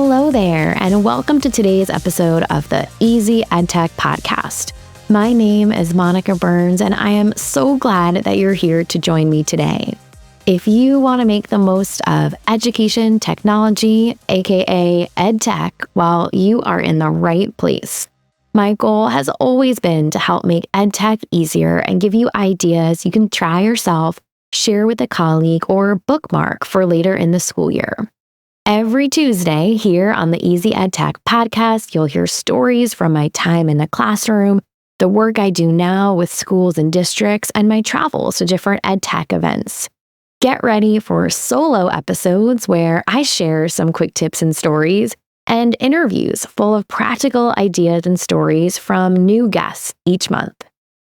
Hello there, and welcome to today's episode of the Easy EdTech Podcast. My name is Monica Burns, and I am so glad that you're here to join me today. If you want to make the most of education technology, aka EdTech, well, you are in the right place. My goal has always been to help make EdTech easier and give you ideas you can try yourself, share with a colleague, or bookmark for later in the school year. Every Tuesday here on the Easy EdTech Podcast, you'll hear stories from my time in the classroom, the work I do now with schools and districts, and my travels to different EdTech events. Get ready for solo episodes where I share some quick tips and stories, and interviews full of practical ideas and stories from new guests each month.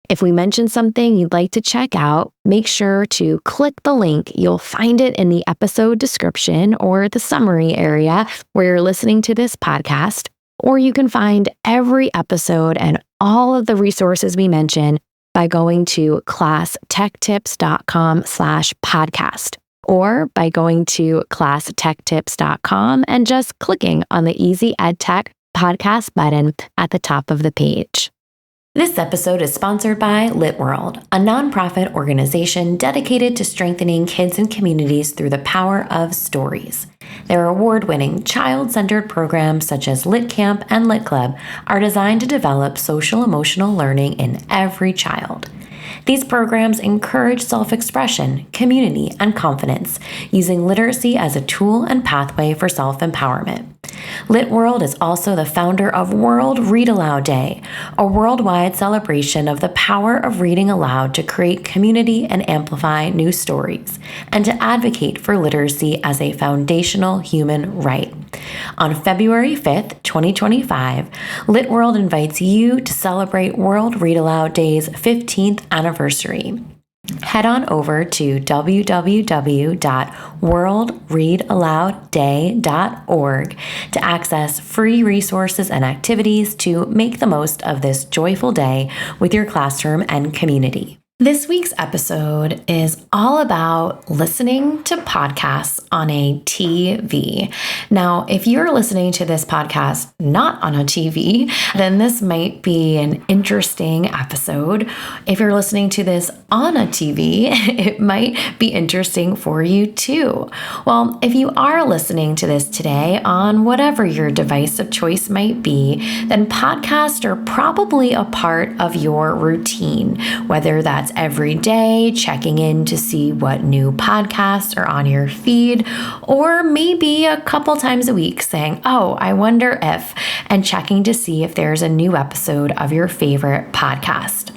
If we mention something you'd like to check out, make sure to click the link. You'll find it in the episode description or the summary area where you're listening to this podcast, or you can find every episode and all of the resources we mention by going to classtechtips.com/podcast, or by going to classtechtips.com and just clicking on the Easy EdTech Podcast button at the top of the page. This episode is sponsored by LitWorld, a nonprofit organization dedicated to strengthening kids and communities through the power of stories. Their award-winning, child-centered programs such as Lit Camp and Lit Club are designed to develop social-emotional learning in every child. These programs encourage self-expression, community, and confidence, using literacy as a tool and pathway for self-empowerment. LitWorld is also the founder of World Read Aloud Day, a worldwide celebration of the power of reading aloud to create community and amplify new stories, and to advocate for literacy as a foundational human right. On February 5th, 2025, LitWorld invites you to celebrate World Read Aloud Day's 15th anniversary. Head on over to www.worldreadaloudday.org to access free resources and activities to make the most of this joyful day with your classroom and community. This week's episode is all about listening to podcasts on a TV. Now, if you're listening to this podcast not on a TV, then this might be an interesting episode. If you're listening to this on a TV, it might be interesting for you too. Well, if you are listening to this today on whatever your device of choice might be, then podcasts are probably a part of your routine, whether that's every day, checking in to see what new podcasts are on your feed, or maybe a couple times a week saying, oh, I wonder if, and checking to see if there's a new episode of your favorite podcast.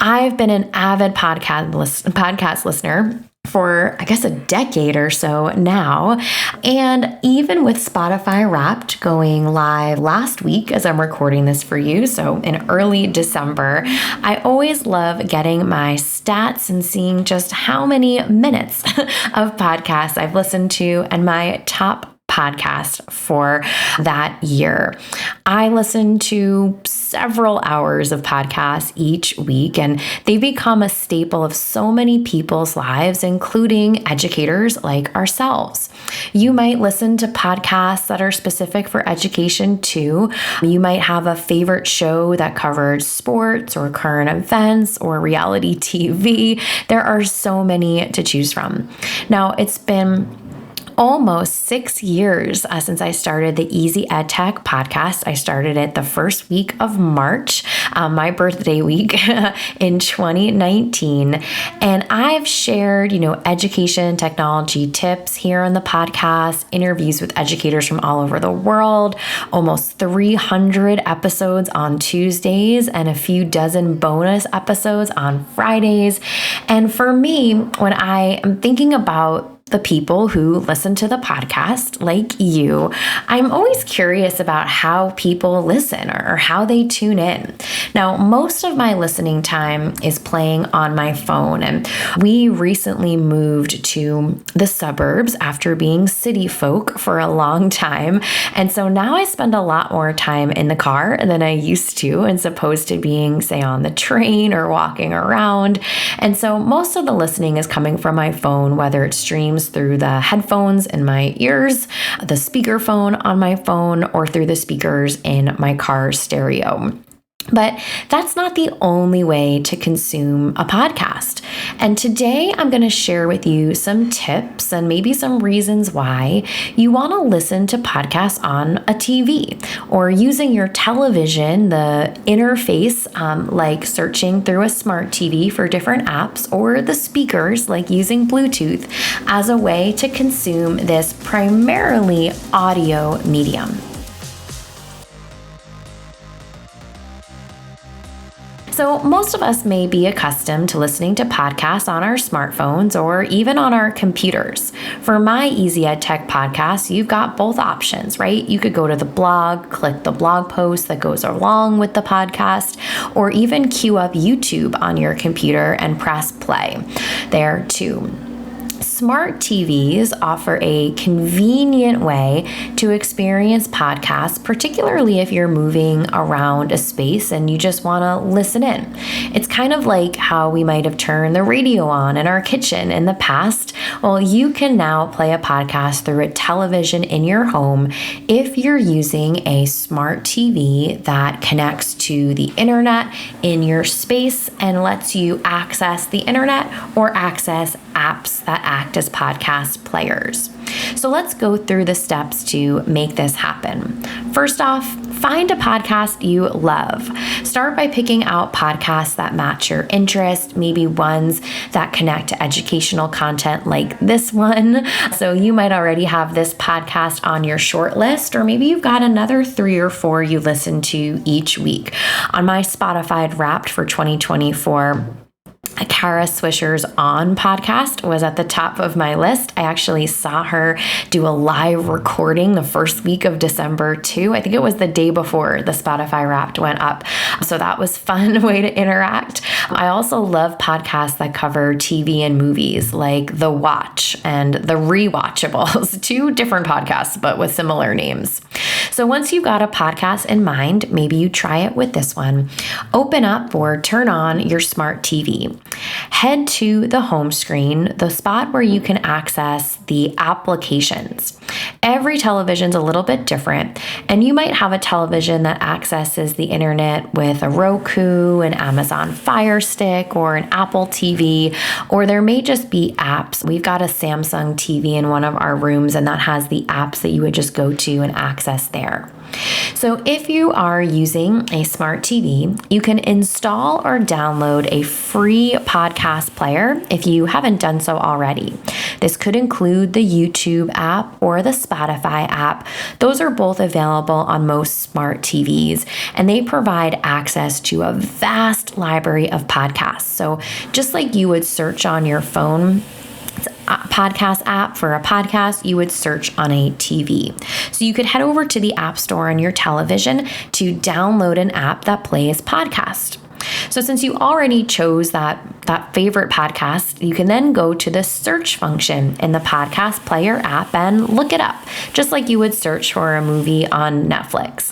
I've been an avid podcast listener for, I guess, a decade or so now. And even with Spotify Wrapped going live last week as I'm recording this for you, so in early December, I always love getting my stats and seeing just how many minutes of podcasts I've listened to and my top podcast for that year. I listen to several hours of podcasts each week, and they become a staple of so many people's lives, including educators like ourselves. You might listen to podcasts that are specific for education too. You might have a favorite show that covers sports or current events or reality TV. There are so many to choose from. Now, it's been almost 6 years since I started the Easy EdTech Podcast. I started it the first week of March, my birthday week in 2019. And I've shared, education technology tips here on the podcast, interviews with educators from all over the world, almost 300 episodes on Tuesdays, and a few dozen bonus episodes on Fridays. And for me, when I am thinking about the people who listen to the podcast, like you, I'm always curious about how people listen or how they tune in. Now, most of my listening time is playing on my phone, and we recently moved to the suburbs after being city folk for a long time. And so now I spend a lot more time in the car than I used to, as opposed to being, say, on the train or walking around. And so most of the listening is coming from my phone, whether it's streamed streams through the headphones in my ears, the speakerphone on my phone, or through the speakers in my car stereo. But that's not the only way to consume a podcast. And today I'm going to share with you some tips and maybe some reasons why you want to listen to podcasts on a TV or using your television, the interface, like searching through a smart TV for different apps, or the speakers, like using Bluetooth, as a way to consume this primarily audio medium. So most of us may be accustomed to listening to podcasts on our smartphones or even on our computers. For my Easy Ed Tech podcast, you've got both options, right? You could go to the blog, click the blog post that goes along with the podcast, or even queue up YouTube on your computer and press play there too. Smart TVs offer a convenient way to experience podcasts, particularly if you're moving around a space and you just want to listen in. It's kind of like how we might have turned the radio on in our kitchen in the past. Well, you can now play a podcast through a television in your home if you're using a smart TV that connects to the internet in your space and lets you access the internet or access apps that act as podcast players. So let's go through the steps to make this happen. First off, find a podcast you love. Start by picking out podcasts that match your interest, maybe ones that connect to educational content like this one. So you might already have this podcast on your short list, or maybe you've got another 3 or 4 you listen to each week. On my Spotify Wrapped for 2024, Kara Swisher's On podcast was at the top of my list. I actually saw her do a live recording the first week of December too. I think it was the day before the Spotify Wrapped went up. So that was a fun way to interact. I also love podcasts that cover TV and movies like The Watch and The Rewatchables, 2 different podcasts, but with similar names. So once you've got a podcast in mind, maybe you try it with this one. Open up or turn on your smart TV. Head to the home screen, the spot where you can access the applications. Every television's a little bit different, and you might have a television that accesses the internet with a Roku, an Amazon Fire Stick, or an Apple TV, or there may just be apps. We've got a Samsung TV in one of our rooms, and that has the apps that you would just go to and access there. So if you are using a smart TV, you can install or download a free podcast player if you haven't done so already. This could include the YouTube app or the Spotify app. Those are both available on most smart TVs, and they provide access to a vast library of podcasts. So just like you would search on your phone, podcast app for a podcast, you would search on a TV. So you could head over to the App Store on your television to download an app that plays podcast. So since you already chose that favorite podcast, you can then go to the search function in the podcast player app and look it up, just like you would search for a movie on Netflix.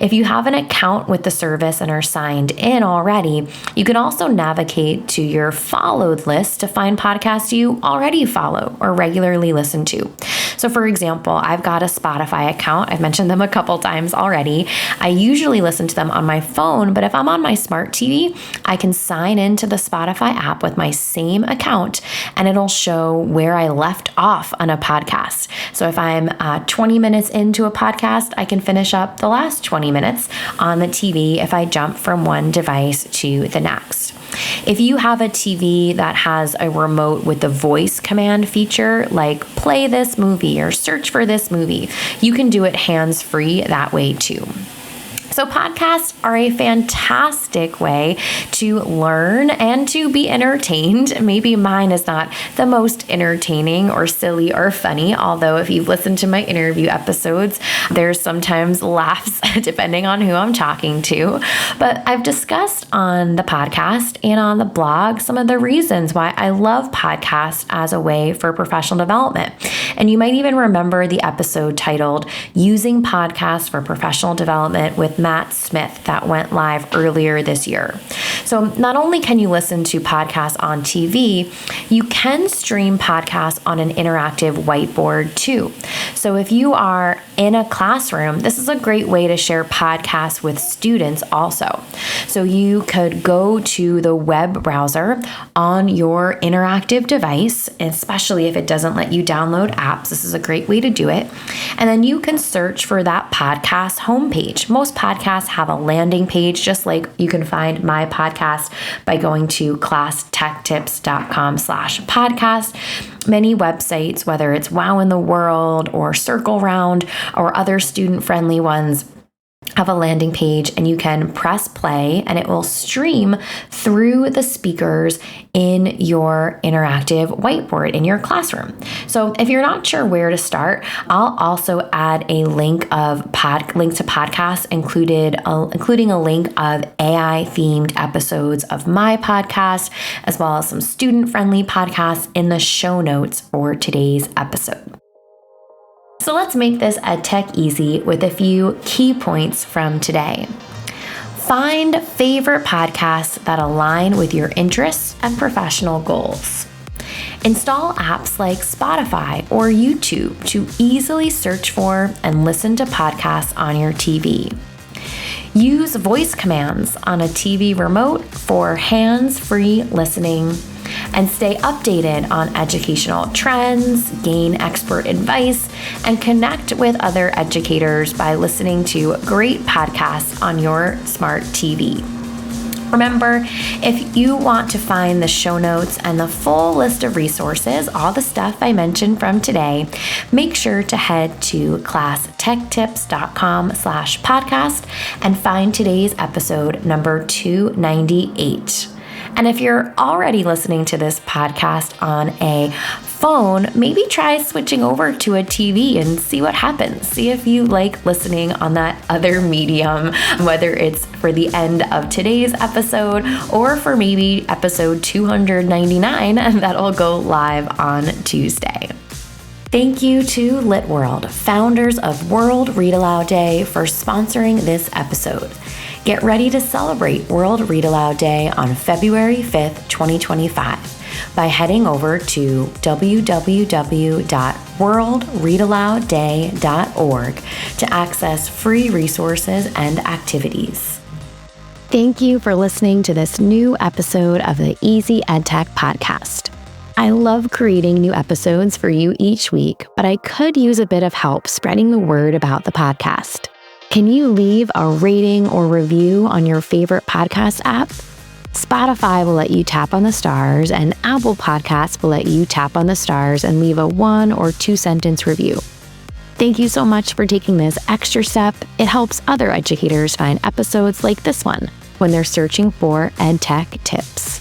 If you have an account with the service and are signed in already, you can also navigate to your followed list to find podcasts you already follow or regularly listen to. So for example, I've got a Spotify account. I've mentioned them a couple times already. I usually listen to them on my phone, but if I'm on my smart TV, I can sign into the Spotify app with my same account, and it'll show where I left off on a podcast. So if I'm 20 minutes into a podcast, I can finish up the last 20 minutes on the TV if I jump from one device to the next. If you have a TV that has a remote with the voice command feature, like play this movie or search for this movie, you can do it hands-free that way too. So podcasts are a fantastic way to learn and to be entertained. Maybe mine is not the most entertaining or silly or funny, although if you've listened to my interview episodes, there's sometimes laughs depending on who I'm talking to. But I've discussed on the podcast and on the blog some of the reasons why I love podcasts as a way for professional development. And you might even remember the episode titled Using Podcasts for Professional Development with Matt Smith that went live earlier this year. So not only can you listen to podcasts on TV, you can stream podcasts on an interactive whiteboard too. So if you are in a classroom, this is a great way to share podcasts with students also. So you could go to the web browser on your interactive device, especially if it doesn't let you download apps. This is a great way to do it. And then you can search for that podcast homepage. Most podcasts have a landing page, just like you can find my podcast by going to classtechtips.com/podcast. Many websites, whether it's Wow in the World or Circle Round or other student-friendly ones, have a landing page, and you can press play and it will stream through the speakers in your interactive whiteboard in your classroom. So if you're not sure where to start, I'll also add a link to podcasts, including a link of AI-themed episodes of my podcast, as well as some student-friendly podcasts in the show notes for today's episode. So let's make this EdTech easy with a few key points from today. Find favorite podcasts that align with your interests and professional goals. Install apps like Spotify or YouTube to easily search for and listen to podcasts on your TV. Use voice commands on a TV remote for hands-free listening. And stay updated on educational trends, gain expert advice, and connect with other educators by listening to great podcasts on your smart TV. Remember, if you want to find the show notes and the full list of resources, all the stuff I mentioned from today, make sure to head to classtechtips.com/podcast and find today's episode number 298. And if you're already listening to this podcast on a phone, maybe try switching over to a TV and see what happens. See if you like listening on that other medium, whether it's for the end of today's episode or for maybe episode 299 that'll go live on Tuesday. Thank you to Lit World, founders of World Read Aloud Day, for sponsoring this episode. Get ready to celebrate World Read Aloud Day on February 5th, 2025 by heading over to www.worldreadaloudday.org to access free resources and activities. Thank you for listening to this new episode of the Easy EdTech Podcast. I love creating new episodes for you each week, but I could use a bit of help spreading the word about the podcast. Can you leave a rating or review on your favorite podcast app? Spotify will let you tap on the stars, and Apple Podcasts will let you tap on the stars and leave a 1 or 2 sentence review. Thank you so much for taking this extra step. It helps other educators find episodes like this one when they're searching for EdTech tips.